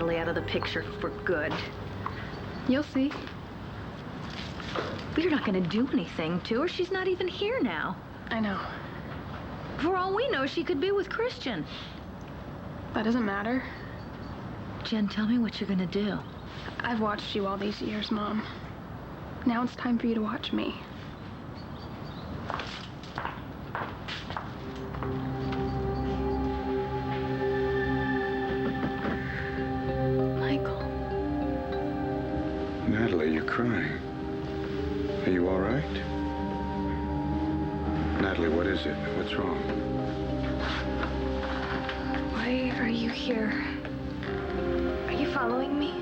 Natalie out of the picture for good. You'll see. We're not gonna do anything to her. She's not even here now. I know. For all we know, she could be with Christian. That doesn't matter. Jen, tell me what you're gonna do. I've watched you all these years, Mom. Now it's time for you to watch me. Michael. Natalie, you're crying. Are you all right? Natalie, what is it? What's wrong? Why are you here? Are you following me?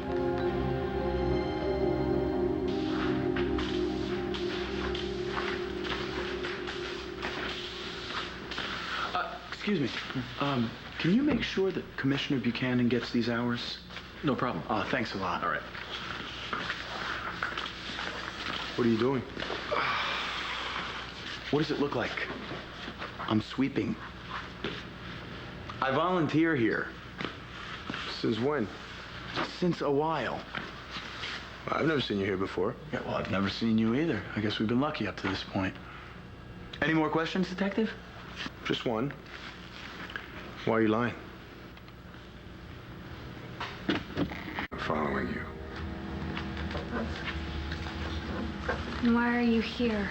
Excuse me. Can you make sure that Commissioner Buchanan gets these hours? No problem. Thanks a lot. All right. What are you doing? What does it look like? I'm sweeping. I volunteer here. Since when? Since a while. I've never seen you here before. Yeah, well, I've never seen you either. I guess we've been lucky up to this point. Any more questions, Detective? Just one. Why are you lying? I'm following you. And why are you here?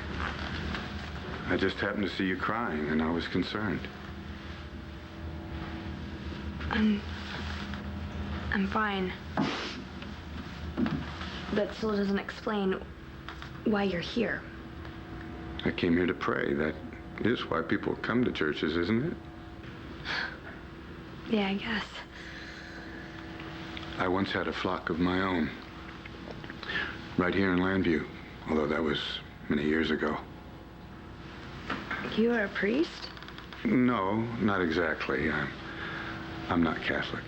I just happened to see you crying, and I was concerned. I'm fine. That still doesn't explain why you're here. I came here to pray. That is why people come to churches, isn't it? Yeah, I guess. I once had a flock of my own. Right here in Llanview, although that was many years ago. You are a priest? No, not exactly. I'm not Catholic.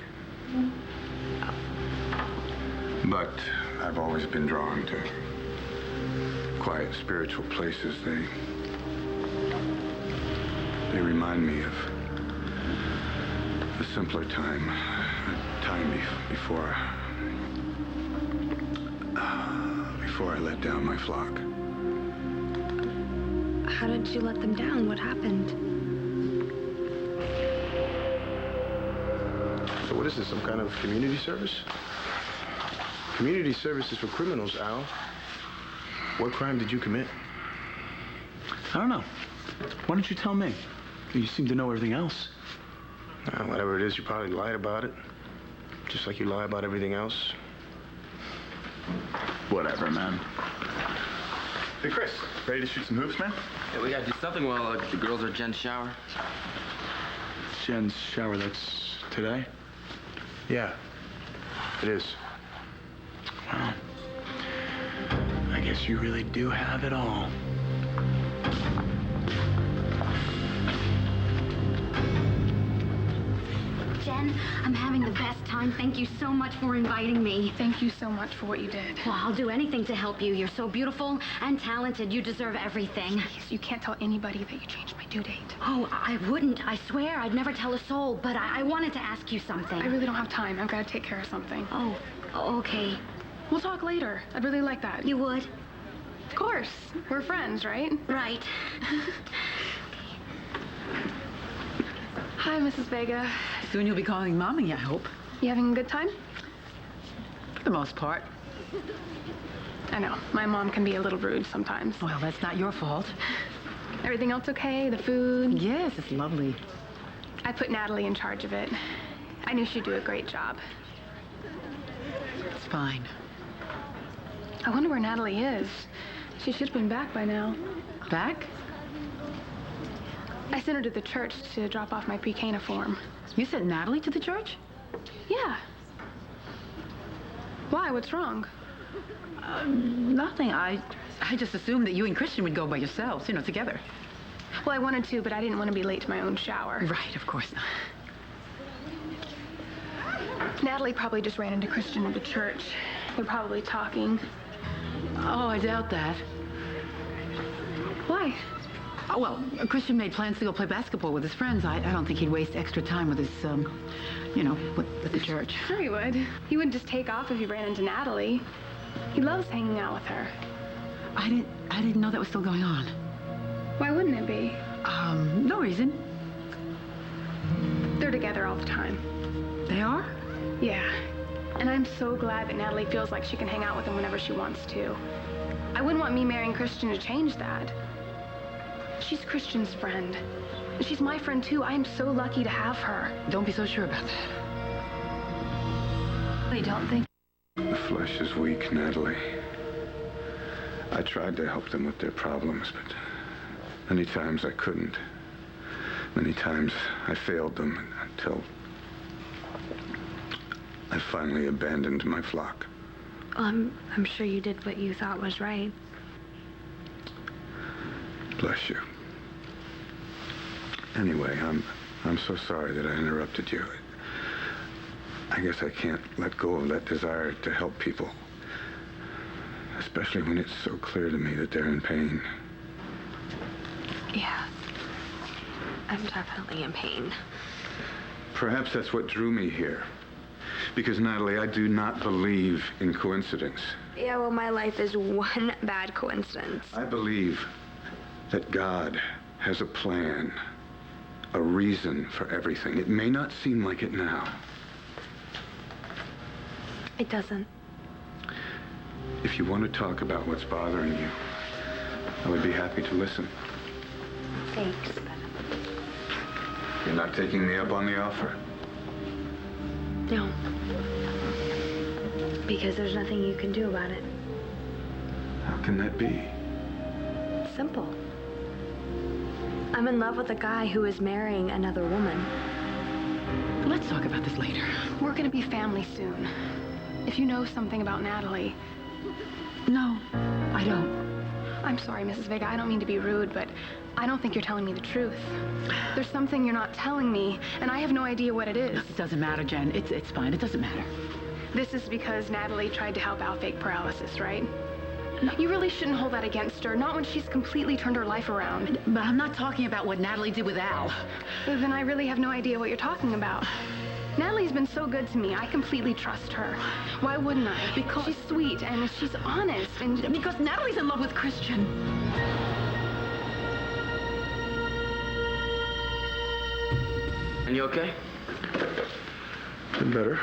But I've always been drawn to quiet spiritual places. They remind me of a simpler time, a time before I let down my flock. How did you let them down? What happened? So what is this, some kind of community service? Community service is for criminals, Al. What crime did you commit? I don't know. Why don't you tell me? You seem to know everything else. Whatever it is, you probably lied about it. Just like you lie about everything else. Whatever, man. Hey, Chris, ready to shoot some hoops, man? Yeah, we gotta do something while the girls are at Jen's shower. Jen's shower, that's today? Yeah, it is. Well, I guess you really do have it all. Jen, I'm having the best time. Thank you so much for inviting me. Thank you so much for what you did. Well, I'll do anything to help you. You're so beautiful and talented. You deserve everything. Please, you can't tell anybody that you changed my due date. Oh, I wouldn't. I swear I'd never tell a soul, but I wanted to ask you something. I really don't have time. I've got to take care of something. Oh, okay. We'll talk later. I'd really like that. You would? Of course. We're friends, right? Right. Hi, Mrs. Vega. Soon you'll be calling Mommy, I hope. You having a good time? For the most part. I know. My mom can be a little rude sometimes. Well, that's not your fault. Everything else okay? The food? Yes, it's lovely. I put Natalie in charge of it. I knew she'd do a great job. It's fine. I wonder where Natalie is. She should have been back by now. Back? I sent her to the church to drop off my pre-Cana form. You sent Natalie to the church? Yeah. Why? What's wrong? Nothing. I just assumed that you and Christian would go by yourselves, you know, together. Well, I wanted to, but I didn't want to be late to my own shower. Right, of course not. Natalie probably just ran into Christian at the church. They're probably talking. Oh, I doubt that. Why? Oh, well, Christian made plans to go play basketball with his friends. I don't think he'd waste extra time with his, with the church. Sure he would. He wouldn't just take off if he ran into Natalie. He loves hanging out with her. I didn't know that was still going on. Why wouldn't it be? No reason. They're together all the time. They are? Yeah. And I'm so glad that Natalie feels like she can hang out with him whenever she wants to. I wouldn't want me marrying Christian to change that. She's Christian's friend. She's my friend, too. I am so lucky to have her. Don't be so sure about that. I don't think... The flesh is weak, Natalie. I tried to help them with their problems, but many times I couldn't. Many times I failed them until I finally abandoned my flock. Well, I'm sure you did what you thought was right. Bless you. Anyway, I'm so sorry that I interrupted you. I guess I can't let go of that desire to help people. Especially when it's so clear to me that they're in pain. Yeah. I'm definitely in pain. Perhaps that's what drew me here. Because, Natalie, I do not believe in coincidence. Yeah, well, my life is one bad coincidence. I believe that God has a plan, a reason for everything. It may not seem like it now. It doesn't. If you want to talk about what's bothering you, I would be happy to listen. Thanks, but... You're not taking me up on the offer? No. Because there's nothing you can do about it. How can that be? It's simple. I'm in love with a guy who is marrying another woman. Let's talk about this later. We're gonna be family soon. If you know something about Natalie... No, I don't. I'm sorry, Mrs. Vega, I don't mean to be rude, but I don't think you're telling me the truth. There's something you're not telling me, and I have no idea what it is. It doesn't matter, Jen. It's fine. It doesn't matter. This is because Natalie tried to help out fake paralysis, right? No. You really shouldn't hold that against her, not when she's completely turned her life around. But I'm not talking about what Natalie did with Al. So then I really have no idea what you're talking about. Natalie's been so good to me. I completely trust her. Why wouldn't I? Because she's sweet and she's honest and... Because Natalie's in love with Christian. And you okay? Been better.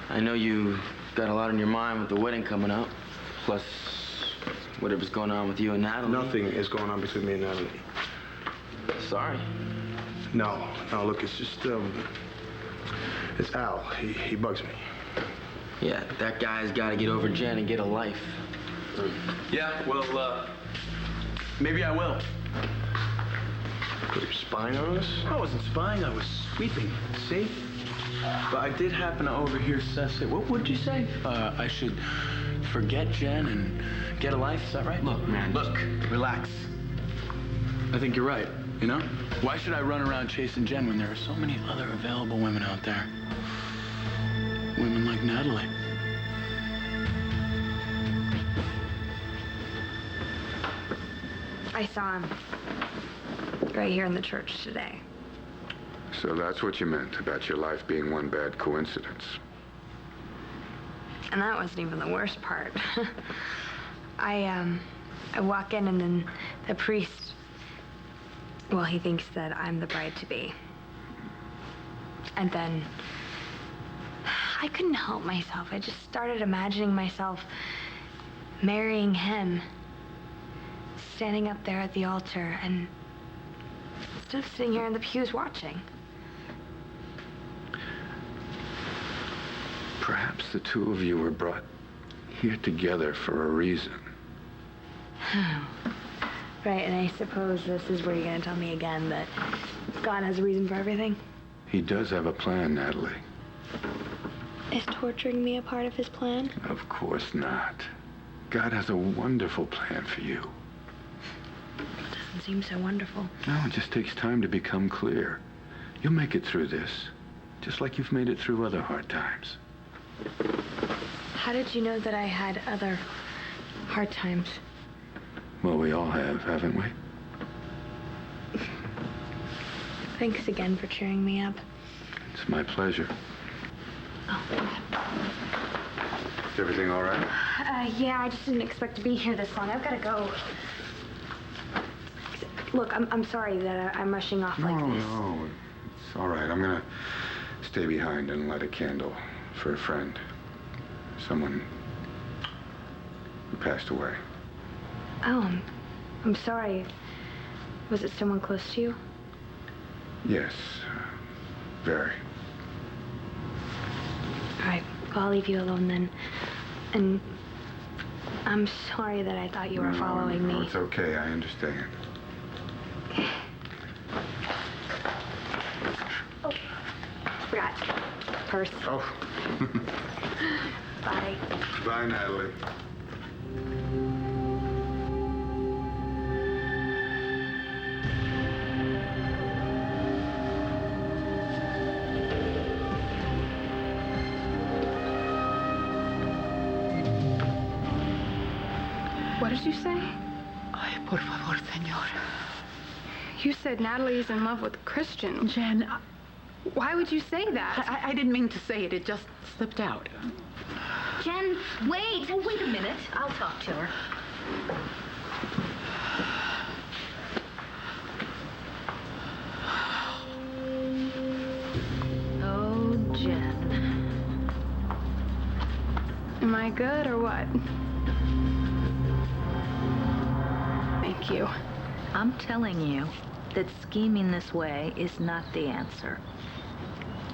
I know you got a lot on your mind with the wedding coming up. Plus, whatever's going on with you and Natalie. Nothing is going on between me and Natalie. Sorry. No, look, it's just, it's Al. He bugs me. Yeah, that guy's got to get over Jen and get a life. Yeah, well, maybe I will. Put your spying on us? I wasn't spying, I was sweeping. See? But I did happen to overhear Seth say, what would you say? I should forget Jen and get a life, is that right? Look, man. Look, relax. I think you're right, you know? Why should I run around chasing Jen when there are so many other available women out there? Women like Natalie. I saw him right here in the church today. So that's what you meant about your life being one bad coincidence. And that wasn't even the worst part. I walk in and then the priest, well, he thinks that I'm the bride-to-be. And then I couldn't help myself. I just started imagining myself marrying him, standing up there at the altar, and instead of sitting here in the pews watching. Perhaps the two of you were brought here together for a reason. Right, and I suppose this is where you're going to tell me again that God has a reason for everything? He does have a plan, Natalie. Is torturing me a part of his plan? Of course not. God has a wonderful plan for you. Doesn't seem so wonderful. No, it just takes time to become clear. You'll make it through this, just like you've made it through other hard times. How did you know that I had other hard times? Well, we all have, haven't we? Thanks again for cheering me up. It's my pleasure. Oh, Is everything all right? yeah, I just didn't expect to be here this long. I've got to go. Look, I'm sorry that I'm rushing off like this. No, it's all right. I'm gonna stay behind and light a candle for a friend. Someone who passed away. Oh, I'm sorry. Was it someone close to you? Yes, very. All right, well, I'll leave you alone then. And I'm sorry that I thought you were following me. No, it's okay. I understand. Oh, forgot. Purse. Oh. Bye. Bye, Natalie. What did you say? Ay, por favor, señor. You said Natalie's in love with Christian. Jen, Why would you say that? I didn't mean to say it. It just slipped out. Jen, wait. Oh, wait a minute. I'll talk to her. Oh, Jen. Am I good or what? Thank you. I'm telling you that scheming this way is not the answer.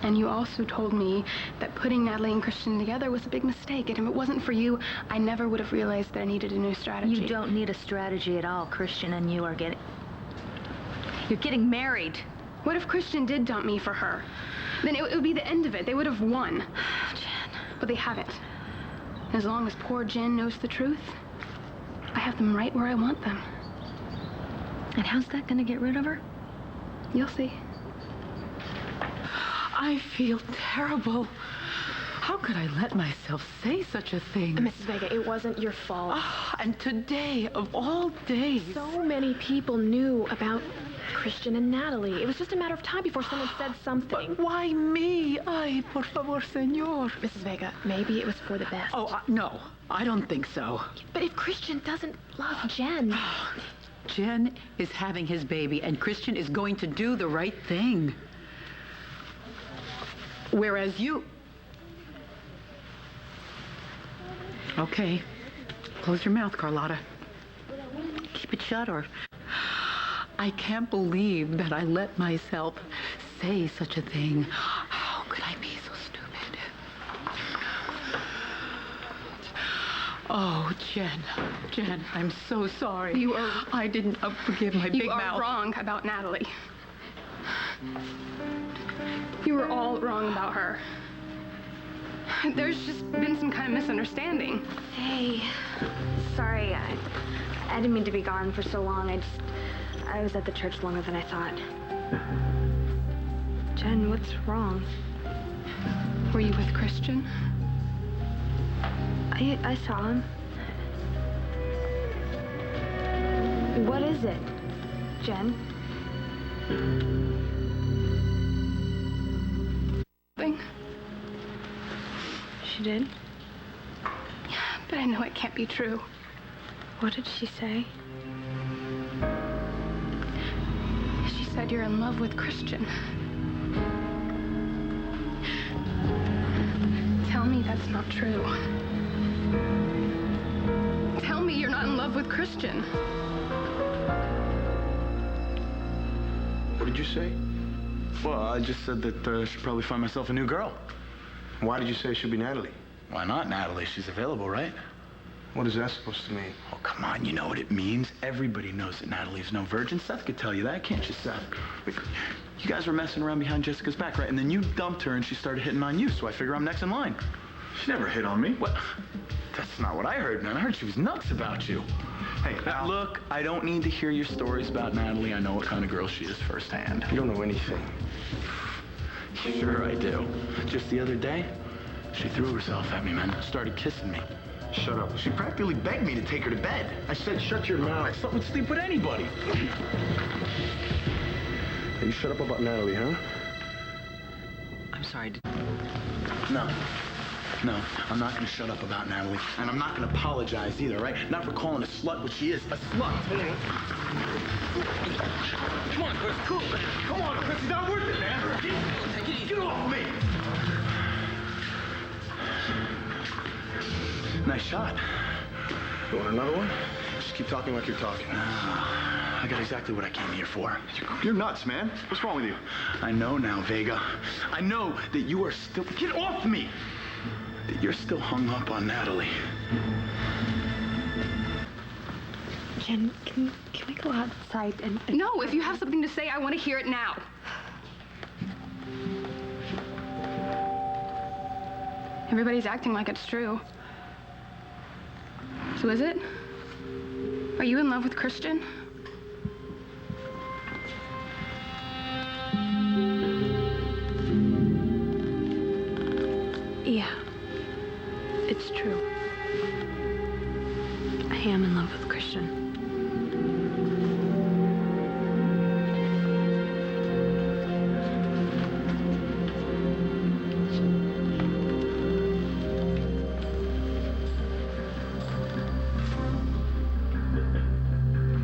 And you also told me that putting Natalie and Christian together was a big mistake. And if it wasn't for you, I never would have realized that I needed a new strategy. You don't need a strategy at all. Christian and you are getting... You're getting married. What if Christian did dump me for her? Then it would be the end of it. They would have won. Jen. But they haven't. As long as poor Jen knows the truth, I have them right where I want them. And how's that going to get rid of her? You'll see. I feel terrible. How could I let myself say such a thing? Mrs. Vega, it wasn't your fault. Ah, and today, of all days. So many people knew about Christian and Natalie. It was just a matter of time before someone said something. But why me? Ay, por favor, señor. Mrs. Vega, maybe it was for the best. Oh, no. I don't think so. But if Christian doesn't love Jen... Jen is having his baby, and Christian is going to do the right thing. Whereas you... Okay. Close your mouth, Carlotta. Keep it shut, or... I can't believe that I let myself say such a thing. How could I be so stupid? Oh, Jen, I'm so sorry. You are... I didn't forgive my big mouth. You are wrong about Natalie. You were all wrong about her. There's just been some kind of misunderstanding. Hey, sorry, I didn't mean to be gone for so long. I was at the church longer than I thought. Jen, what's wrong? Were you with Christian? I saw him. What is it, Jen? Thing. She did? But I know it can't be true. What did she say? She said you're in love with Christian. Tell me that's not true. Tell me you're not in love with Christian. What did you say? Well, I just said that I should probably find myself a new girl. Why did you say it should be Natalie? Why not Natalie? She's available, right? What is that supposed to mean? Oh, come on, you know what it means. Everybody knows that Natalie's no virgin. Seth could tell you that, can't you, Seth? You guys were messing around behind Jessica's back, right? And then you dumped her and she started hitting on you, so I figure I'm next in line. She never hit on me. What? That's not what I heard, man. I heard she was nuts about you. Hey, look, I don't need to hear your stories about Natalie. I know what kind of girl she is firsthand. You don't know anything. Sure I do. Just the other day, she threw herself at me, man. Started kissing me. Shut up. She practically begged me to take her to bed. I said shut your mouth. I slept with anybody. You shut up about Natalie, huh? I'm sorry. No, I'm not going to shut up about Natalie. And I'm not going to apologize either, right? Not for calling a slut what she is, a slut. Come on, Chris. Cool. Come on, Chris. It's not worth it, man. Take it easy. Get off me. Nice shot. You want another one? Just keep talking like you're talking. I got exactly what I came here for. You're nuts, man. What's wrong with you? I know now, Vega. I know that you are still... Get off me! That you're still hung up on Natalie. Jen, can we go outside and... No, if you have something to say, I want to hear it now. Everybody's acting like it's true. So is it? Are you in love with Christian? Yeah. It's true. I am in love with Christian.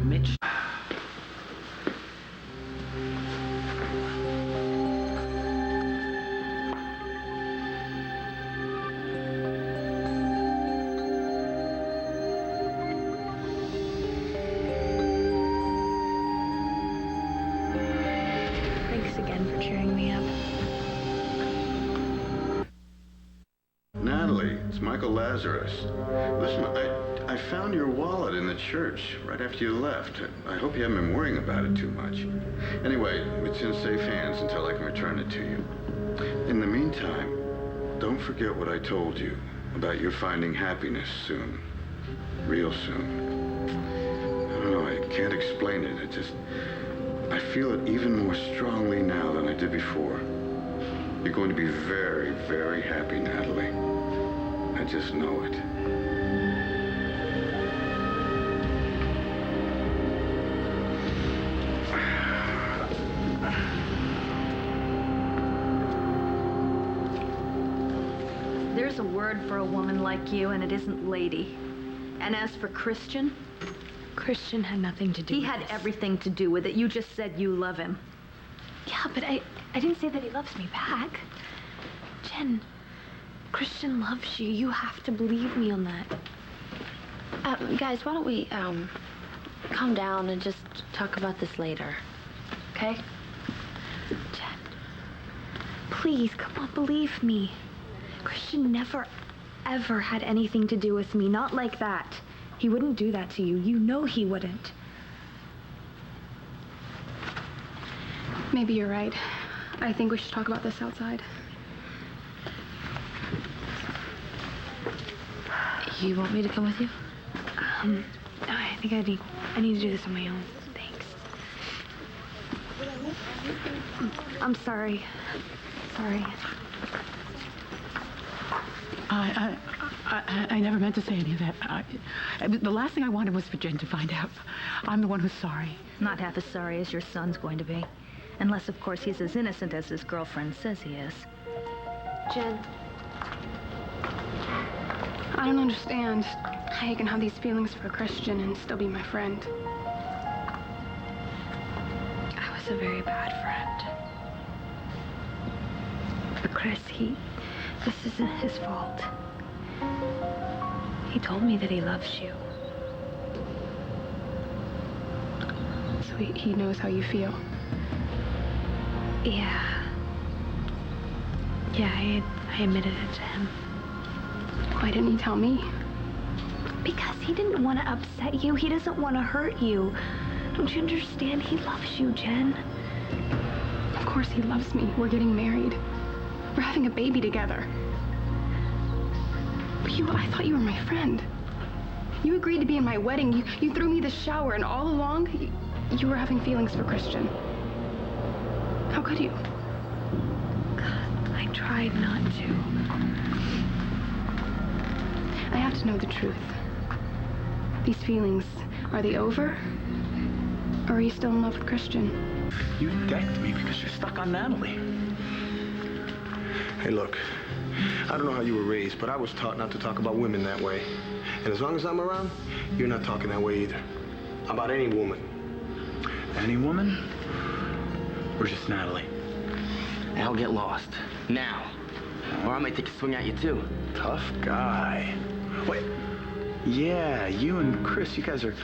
Mitch. Thanks again for cheering me up. Natalie, it's Michael Lazarus. Listen, I found your wallet in the church right after you left. I hope you haven't been worrying about it too much. Anyway, it's in safe hands until I can return it to you. In the meantime, don't forget what I told you about your finding happiness soon. Real soon. I don't know, I can't explain it. I feel it even more strongly now than I did before. You're going to be very, very happy, Natalie. I just know it. There's a word for a woman like you, and it isn't lady. And as for Christian, Christian had nothing to do with he had this. everything to do with it. You just said you love him. Yeah, but I didn't say that he loves me back. Jen, Christian loves you. You have to believe me on that. Guys, why don't we, calm down and just talk about this later, okay? Jen, please, come on, believe me. Christian never, ever had anything to do with me. Not like that. He wouldn't do that to you. You know he wouldn't. Maybe you're right. I think we should talk about this outside. You want me to come with you? I think I need to do this on my own. Thanks. I'm sorry. Sorry. I never meant to say any of that. The last thing I wanted was for Jen to find out. I'm the one who's sorry. Not half as sorry as your son's going to be. Unless, of course, he's as innocent as his girlfriend says he is. Jen. I don't understand how you can have these feelings for a Christian and still be my friend. I was a very bad friend. But Cris, this isn't his fault. He told me that he loves you. So he knows how you feel. Yeah. Yeah, I admitted it to him. Why didn't he tell me? Because he didn't want to upset you. He doesn't want to hurt you. Don't you understand? He loves you, Jen. Of course he loves me. We're getting married. We're having a baby together. But I thought you were my friend. You agreed to be in my wedding. You threw me the shower, and all along, you were having feelings for Christian. How could you? God, I tried not to. I have to know the truth. These feelings, are they over? Or are you still in love with Christian? You decked me because you're stuck on Natalie. Hey, look. I don't know how you were raised, but I was taught not to talk about women that way. And as long as I'm around, you're not talking that way either. About any woman. Any woman? Or just Natalie? Al, get lost. Now. Or I might take a swing at you, too. Tough guy. Wait. Yeah, you and Cris, you guys are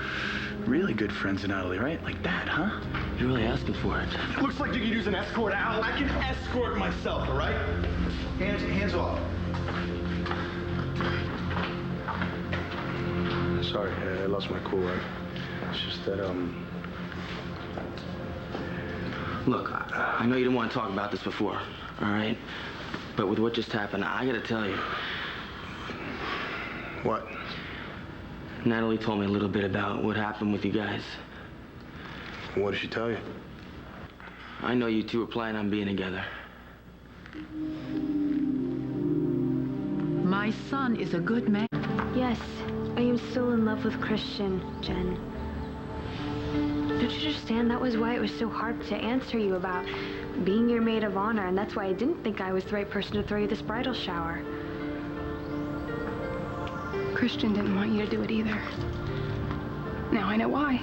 really good friends of Natalie, right? Like that, huh? You're really asking for it. Looks like you could use an escort, Al. I can escort myself, all right? Hands off. Sorry, I lost my cool, right? It's just that, Look, I know you didn't want to talk about this before, all right? But with what just happened, I gotta tell you. What? Natalie told me a little bit about what happened with you guys. What did she tell you? I know you two were planning on being together. My son is a good man. Yes, I am still in love with Christian, Jen. Don't you understand? That was why it was so hard to answer you about being your maid of honor, and that's why I didn't think I was the right person to throw you this bridal shower. Christian didn't want you to do it either. Now I know why.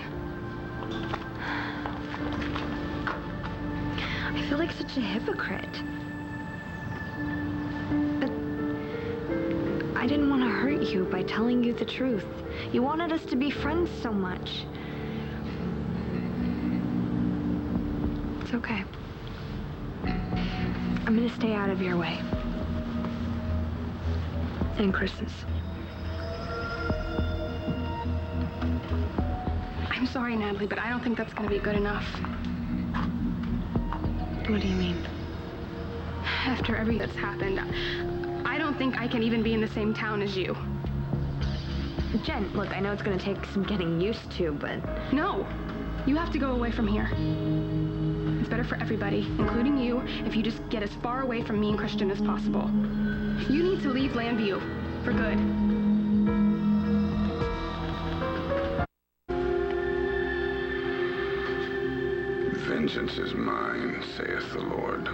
I feel like such a hypocrite. But I didn't want to hurt you by telling you the truth. You wanted us to be friends so much. It's okay. I'm gonna stay out of your way. And Chris's. I'm sorry, Natalie, but I don't think that's gonna be good enough. What do you mean? After everything that's happened, I don't think I can even be in the same town as you. Jen, look, I know it's gonna take some getting used to, but... No! You have to go away from here. It's better for everybody, including you, if you just get as far away from me and Christian as possible. You need to leave Llanview. For good. Vengeance is mine, saith the Lord.